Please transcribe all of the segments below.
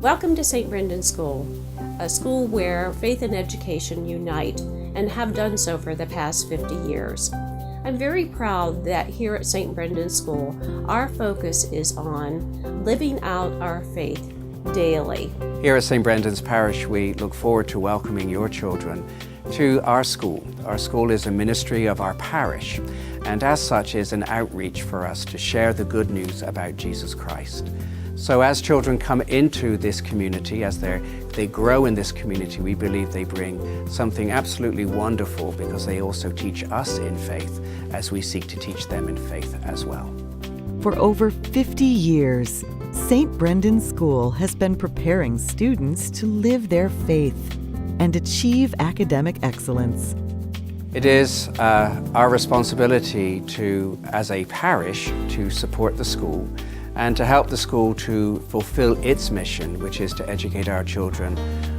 Welcome to St. Brendan School, a school where faith and education unite and have done so for the past 50 years. I'm very proud that here at St. Brendan School, our focus is on living out our faith daily. Here at St. Brendan's Parish, we look forward to welcoming your children to our school. Our school is a ministry of our parish, and as such is an outreach for us to share the good news about Jesus Christ. So as children come into this community, as they grow in this community, we believe they bring something absolutely wonderful because they also teach us in faith as we seek to teach them in faith as well. For over 50 years, St. Brendan School has been preparing students to live their faith and achieve academic excellence. It is our responsibility as a parish, to support the school and to help the school to fulfill its mission, which is to educate our children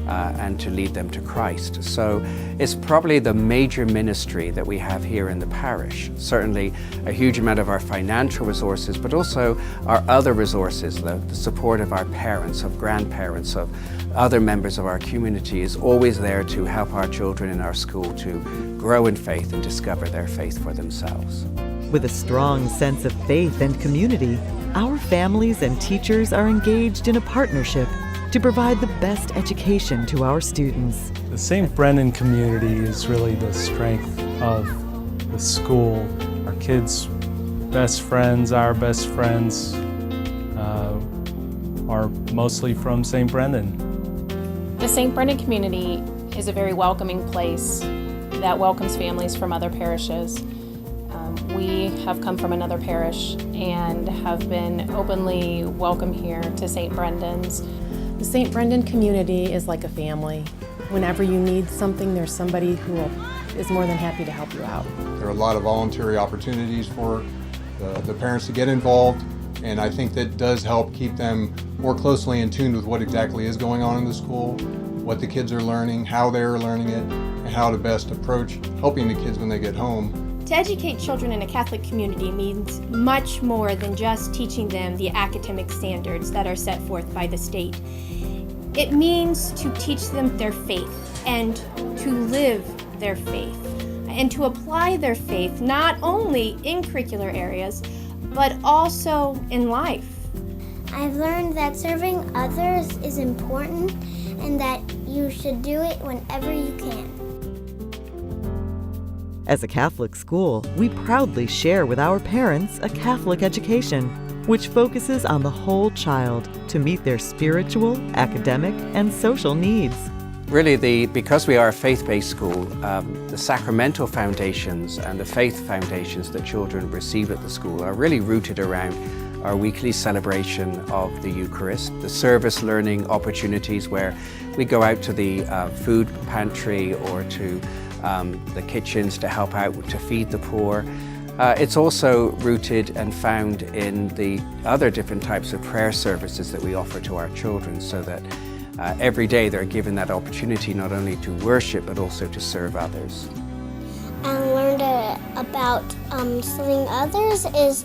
and to lead them to Christ. So it's probably the major ministry that we have here in the parish. Certainly a huge amount of our financial resources, but also our other resources, the support of our parents, of grandparents, of other members of our community is always there to help our children in our school to grow in faith and discover their faith for themselves. With a strong sense of faith and community, our families and teachers are engaged in a partnership to provide the best education to our students. The St. Brendan community is really the strength of the school. Our kids' best friends, our best friends, are mostly from St. Brendan. The St. Brendan community is a very welcoming place that welcomes families from other parishes. We have come from another parish and have been openly welcome here to St. Brendan's. The St. Brendan community is like a family. Whenever you need something, there's somebody who is more than happy to help you out. There are a lot of voluntary opportunities for the parents to get involved, and I think that does help keep them more closely in tune with what exactly is going on in the school, what the kids are learning, how they're learning it, and how to best approach helping the kids when they get home. To educate children in a Catholic community means much more than just teaching them the academic standards that are set forth by the state. It means to teach them their faith and to live their faith and to apply their faith not only in curricular areas but also in life. I've learned that serving others is important and that you should do it whenever you can. As a Catholic school, we proudly share with our parents a Catholic education, which focuses on the whole child to meet their spiritual, academic, and social needs. Really, because we are a faith-based school, the sacramental foundations and the faith foundations that children receive at the school are really rooted around our weekly celebration of the Eucharist, the service learning opportunities where we go out to the food pantry or to the kitchens to help out to feed the poor. It's also rooted and found in the other different types of prayer services that we offer to our children, so that every day they're given that opportunity not only to worship but also to serve others. I learned about serving others is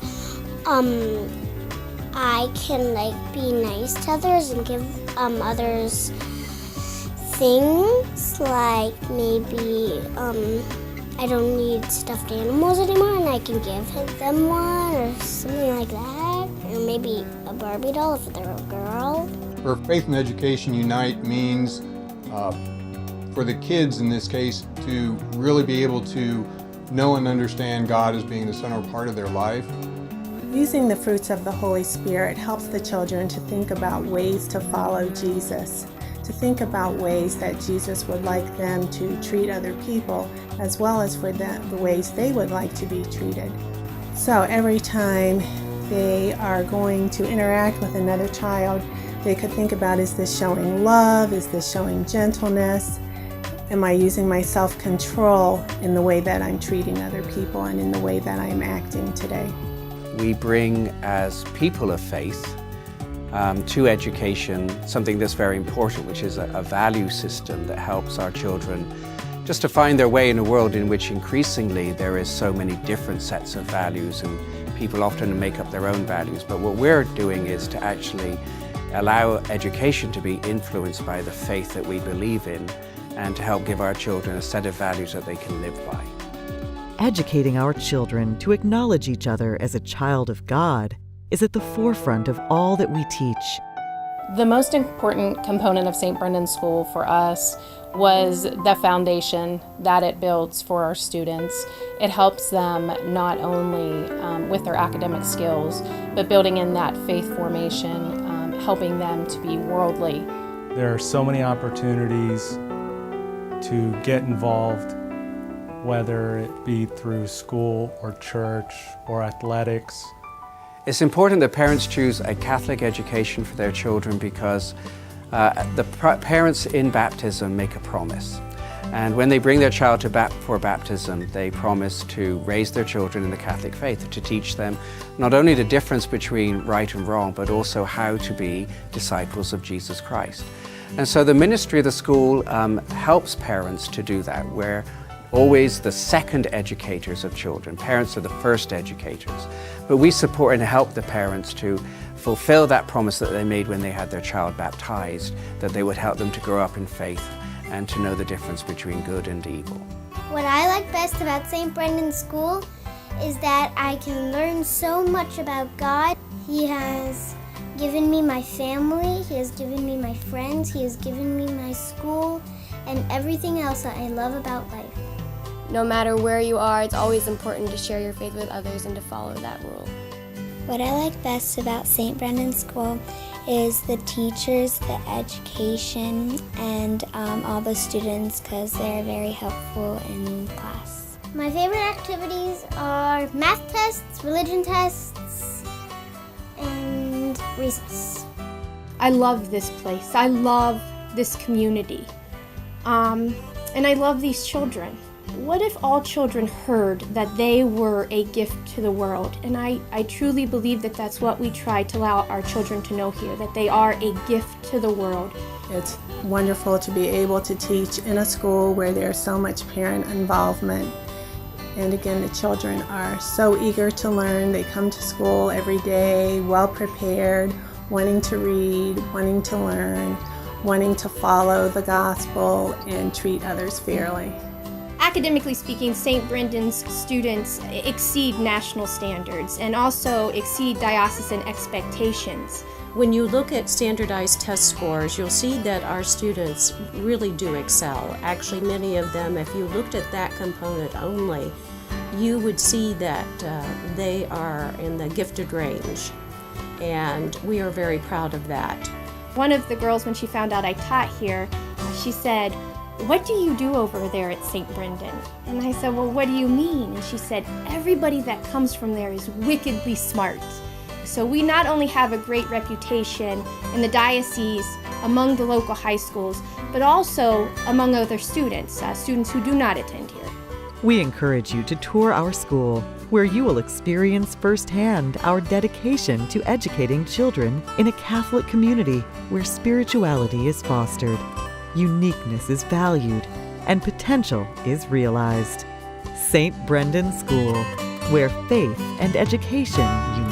I can be nice to others and give others things, like maybe I don't need stuffed animals anymore and I can give them one or something like that, or maybe a Barbie doll if they're a girl. For Faith and Education Unite means for the kids in this case to really be able to know and understand God as being the central part of their life. Using the fruits of the Holy Spirit helps the children to think about ways to follow Jesus, to think about ways that Jesus would like them to treat other people, as well as for the ways they would like to be treated. So every time they are going to interact with another child, they could think about, is this showing love? Is this showing gentleness? Am I using my self-control in the way that I'm treating other people and in the way that I'm acting today? We bring, as people of faith, to education something that's very important, which is a value system that helps our children just to find their way in a world in which increasingly there is so many different sets of values and people often make up their own values. But what we're doing is to actually allow education to be influenced by the faith that we believe in, and to help give our children a set of values that they can live by. Educating our children to acknowledge each other as a child of God is at the forefront of all that we teach. The most important component of St. Brendan's School for us was the foundation that it builds for our students. It helps them not only with their academic skills, but building in that faith formation, helping them to be worldly. There are so many opportunities to get involved, whether it be through school or church or athletics. It's important that parents choose a Catholic education for their children because the parents in baptism make a promise. And when they bring their child for baptism, they promise to raise their children in the Catholic faith, to teach them not only the difference between right and wrong, but also how to be disciples of Jesus Christ. And so the ministry of the school helps parents to do that. We're always the second educators of children. Parents are the first educators. But we support and help the parents to fulfill that promise that they made when they had their child baptized, that they would help them to grow up in faith and to know the difference between good and evil. What I like best about St. Brendan's School is that I can learn so much about God. He has given me my family, He has given me my friends, He has given me my school, and everything else that I love about life. No matter where you are, it's always important to share your faith with others and to follow that rule. What I like best about St. Brendan's School is the teachers, the education, and all the students, because they're very helpful in class. My favorite activities are math tests, religion tests, and recess. I love this place. I love this community. And I love these children. What if all children heard that they were a gift to the world? And I truly believe that that's what we try to allow our children to know here, that they are a gift to the world. It's wonderful to be able to teach in a school where there's so much parent involvement. And again, the children are so eager to learn. They come to school every day, well prepared, wanting to read, wanting to learn, wanting to follow the gospel and treat others fairly. Academically speaking, St. Brendan's students exceed national standards and also exceed diocesan expectations. When you look at standardized test scores, you'll see that our students really do excel. Actually, many of them, if you looked at that component only, you would see that they are in the gifted range, and we are very proud of that. One of the girls, when she found out I taught here, she said, "What do you do over there at St. Brendan?" And I said, "Well, what do you mean?" And she said, "Everybody that comes from there is wickedly smart." So we not only have a great reputation in the diocese among the local high schools, but also among other students, students who do not attend here. We encourage you to tour our school, where you will experience firsthand our dedication to educating children in a Catholic community where spirituality is fostered, uniqueness is valued, and potential is realized. St. Brendan's School, where faith and education unite.